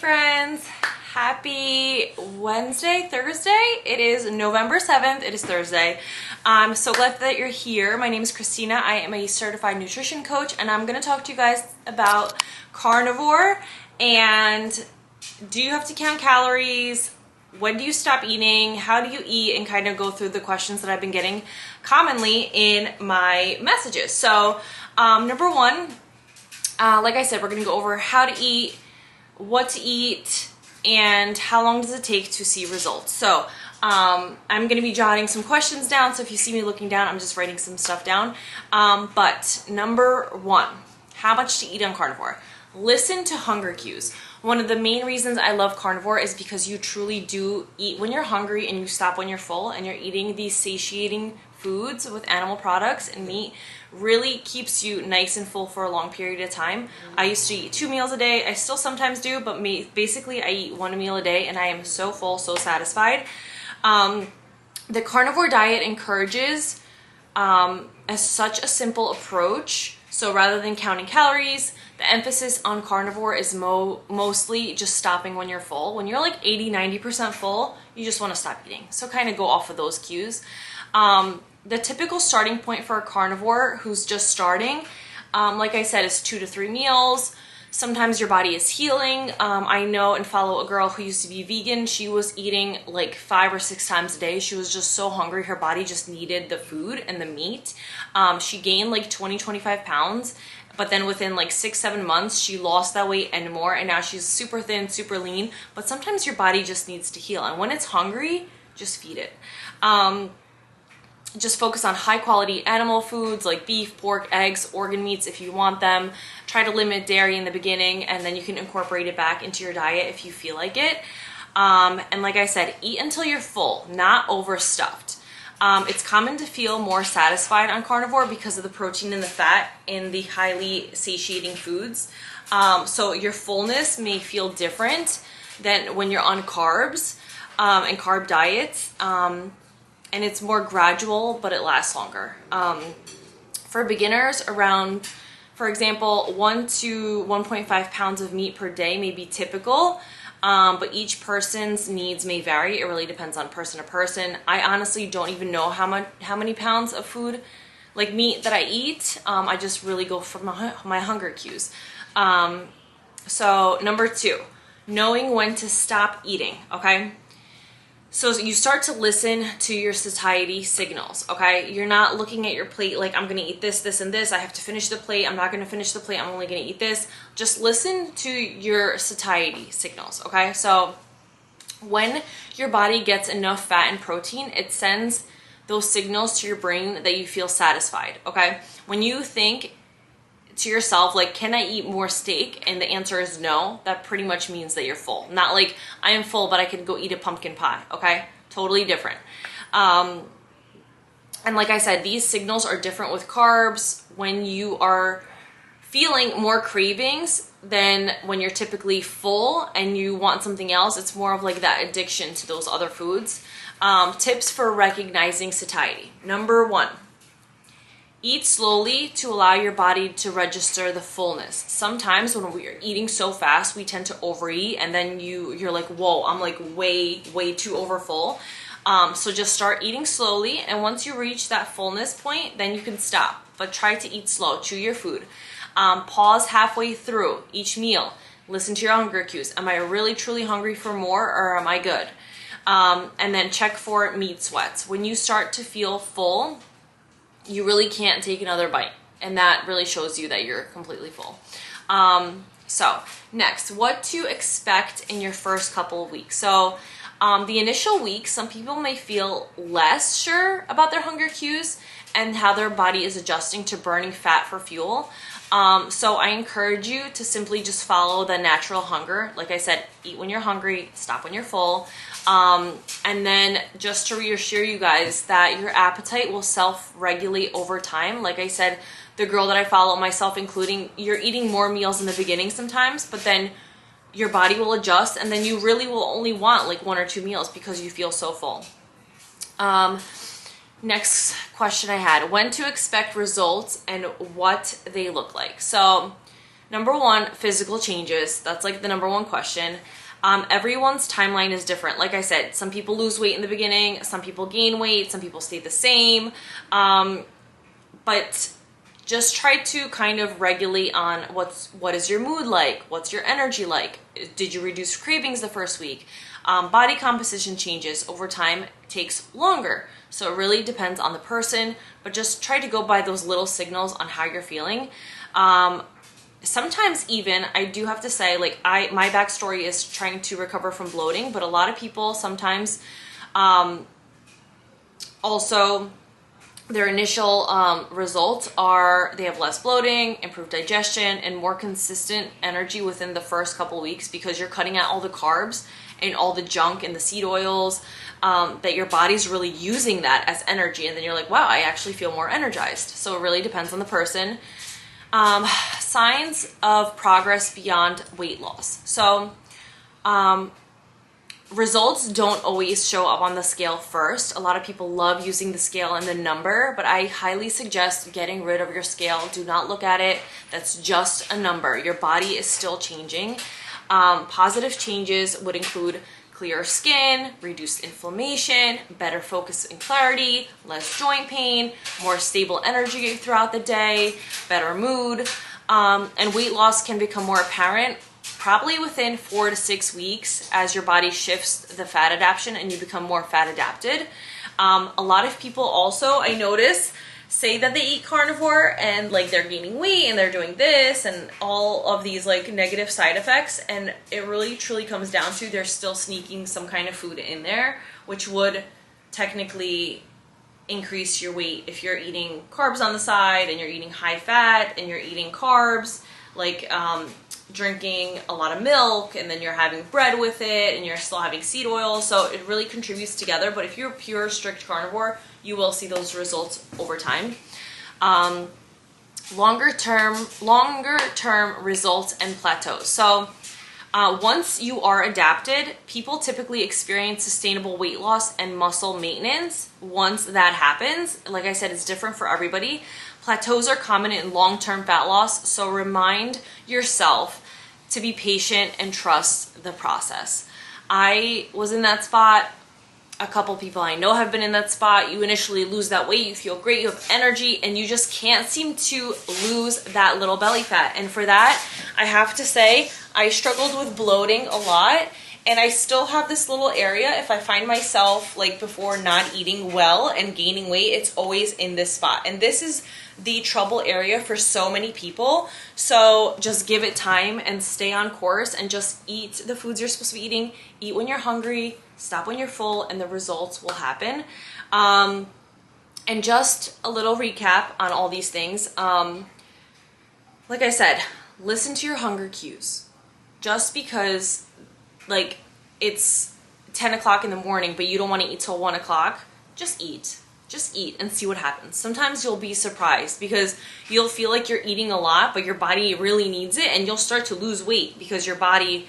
friends, happy Wednesday, Thursday. It is November 7th. It is Thursday. I'm so glad that you're here. My name is Christina. I am a certified nutrition coach, and I'm going to talk to you guys about carnivore and do you have to count calories? When do you stop eating? How do you eat? And kind of go through the questions that I've been getting commonly in my messages. So number one, like I said, we're going to go over how to eat, what to eat, and how long does it take to see results. So I'm going to be jotting some questions down, so if you see me looking down, I'm just writing some stuff down. But number one, how much to eat on carnivore? Listen to hunger cues. One of the main reasons I love carnivore is because you truly do eat when you're hungry and you stop when you're full, and you're eating these satiating foods with animal products and meat really keeps you nice and full for a long period of time. I used to eat 2 meals a day. I still sometimes do, but basically I eat 1 meal a day and I am so full, so satisfied. The carnivore diet encourages such a simple approach. So rather than counting calories, the emphasis on carnivore is mostly just stopping when you're full. When you're like 80-90% full, you just want to stop eating. So kind of go off of those cues. The typical starting point for a carnivore who's just starting, like I said, is 2 to 3 meals. Sometimes your body is healing. I know and follow a girl who used to be vegan. She was eating like 5 or 6 times a day. She was just so hungry. Her body just needed the food and the meat. She gained like 20-25 pounds. But then within like 6-7 months, she lost that weight and more. And now she's super thin, super lean. But sometimes your body just needs to heal. And when it's hungry, just feed it. Just focus on high quality animal foods like beef, pork, eggs, organ meats if you want them. Try to limit dairy in the beginning, and then you can incorporate it back into your diet if you feel like it. And like I said, eat until you're full, not overstuffed. It's common to feel more satisfied on carnivore because of the protein and the fat in the highly satiating foods. So your fullness may feel different than when you're on carbs and carb diets. And it's more gradual, but it lasts longer. For beginners, around, for example, 1 to 1.5 pounds of meat per day may be typical, but each person's needs may vary. It really depends on person to person. I honestly don't even know how many pounds of food, like meat, that I eat. I just really go for my hunger cues. So number 2, knowing when to stop eating, okay? So you start to listen to your satiety signals, okay? You're not looking at your plate like, I'm gonna eat this, this, and this. I have to finish the plate. I'm not gonna finish the plate. I'm only gonna eat this. Just listen to your satiety signals, okay? So when your body gets enough fat and protein, it sends those signals to your brain that you feel satisfied, okay? When you think to yourself, like, can I eat more steak? And the answer is no. That pretty much means that you're full. Not like, I am full, but I can go eat a pumpkin pie, okay? Totally different. And like I said, these signals are different with carbs. When you are feeling more cravings than when you're typically full and you want something else, it's more of like that addiction to those other foods. Tips for recognizing satiety. Number 1. Eat slowly to allow your body to register the fullness. Sometimes when we're eating so fast, we tend to overeat, and then you're like, whoa, I'm like way too overfull. So just start eating slowly, and once you reach that fullness point, then you can stop. But try to eat slow. Chew your food. Pause halfway through each meal. Listen to your hunger cues. Am I really truly hungry for more, or am I good? And then check for meat sweats. When you start to feel full, you really can't take another bite, and that really shows you that you're completely full. So next, what to expect in your first couple of weeks. So the initial weeks, some people may feel less sure about their hunger cues and how their body is adjusting to burning fat for fuel. So I encourage you to simply just follow the natural hunger. Like I said, eat when you're hungry, stop when you're full. And then just to reassure you guys that your appetite will self-regulate over time. Like I said, the girl that I follow, myself including, you're eating more meals in the beginning sometimes, but then your body will adjust, and then you really will only want like 1 or 2 meals because you feel so full. Next question I had, when to expect results and what they look like. So Number one, physical changes. That's like the number one question. Everyone's timeline is different. Like I said, some people lose weight in the beginning, some people gain weight, some people stay the same. But just try to kind of regulate on what is your mood like? What's your energy like? Did you reduce cravings the first week? Body composition changes over time takes longer. So it really depends on the person, but just try to go by those little signals on how you're feeling. Sometimes even, I do have to say, like my backstory is trying to recover from bloating, but a lot of people sometimes also their initial results are they have less bloating, improved digestion, and more consistent energy within the first couple weeks because you're cutting out all the carbs and all the junk and the seed oils that your body's really using that as energy. And then you're like, wow, I actually feel more energized. So it really depends on the person. Signs of progress beyond weight loss. So results don't always show up on the scale first. A lot of people love using the scale and the number, but I highly suggest getting rid of your scale. Do not look at it. That's just a number. Your body is still changing. Positive changes would include clearer skin, reduced inflammation, better focus and clarity, less joint pain, more stable energy throughout the day, better mood, and weight loss can become more apparent probably within 4 to 6 weeks as your body shifts the fat adaptation and you become more fat adapted. A lot of people also, I notice, say that they eat carnivore and like they're gaining weight and they're doing this and all of these like negative side effects, and it really truly comes down to they're still sneaking some kind of food in there, which would technically increase your weight if you're eating carbs on the side and you're eating high fat and you're eating carbs like drinking a lot of milk and then you're having bread with it and you're still having seed oil. So it really contributes together, but if you're pure strict carnivore, you will see those results over time. Longer term results and plateaus. So once you are adapted, people typically experience sustainable weight loss and muscle maintenance. Once that happens, like I said, it's different for everybody. Plateaus are common in long-term fat loss, so remind yourself to be patient and trust the process. I was in that spot. A couple people I know have been in that spot. You initially lose that weight, you feel great, you have energy, and you just can't seem to lose that little belly fat. And for that, I have to say, I struggled with bloating a lot, and I still have this little area. If I find myself like before not eating well and gaining weight, it's always in this spot. And this is the trouble area for so many people. So just give it time and stay on course and just eat the foods you're supposed to be eating. Eat when you're hungry, stop when you're full, and the results will happen. And just a little recap on all these things. Like I said, listen to your hunger cues. Just because like it's 10 o'clock in the morning, but you don't want to eat till 1 o'clock, just eat. Just eat and see what happens. Sometimes you'll be surprised because you'll feel like you're eating a lot, but your body really needs it, and you'll start to lose weight because your body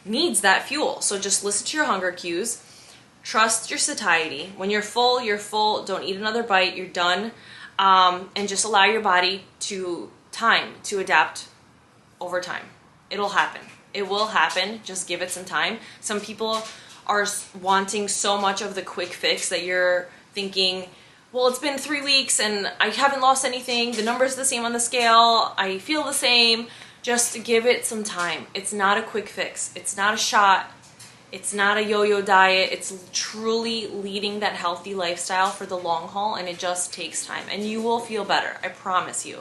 needs that fuel. So just listen to your hunger cues. Trust your satiety. When you're full, you're full. Don't eat another bite. You're done. And just allow your body to adapt over time. It'll happen. It will happen. Just give it some time. Some people are wanting so much of the quick fix that you're thinking, well, it's been 3 weeks and I haven't lost anything. The number's the same on the scale. I feel the same. Just give it some time. It's not a quick fix. It's not a shot. It's not a yo-yo diet. It's truly leading that healthy lifestyle for the long haul, and it just takes time. And you will feel better. I promise you.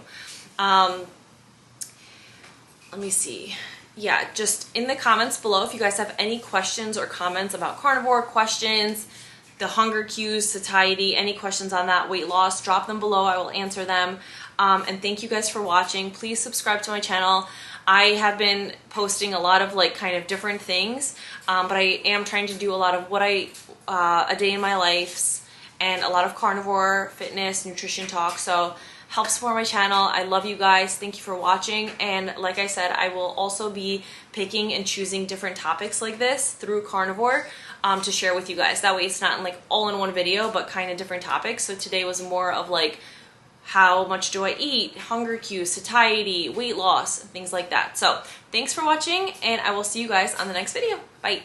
Let me see. Yeah, just in the comments below, if you guys have any questions or comments about carnivore, questions, the hunger cues, satiety, any questions on that, weight loss, drop them below. I will answer them. And thank you guys for watching. Please subscribe to my channel. I have been posting a lot of like kind of different things, but I am trying to do a lot of what a day in my life and a lot of carnivore, fitness, nutrition talk. So help support my channel. I love you guys. Thank you for watching. And like I said, I will also be picking and choosing different topics like this through Carnivore to share with you guys. That way it's not in like all in one video, but kind of different topics. So today was more of like how much do I eat, hunger cues, satiety, weight loss, things like that. So thanks for watching, and I will see you guys on the next video. Bye.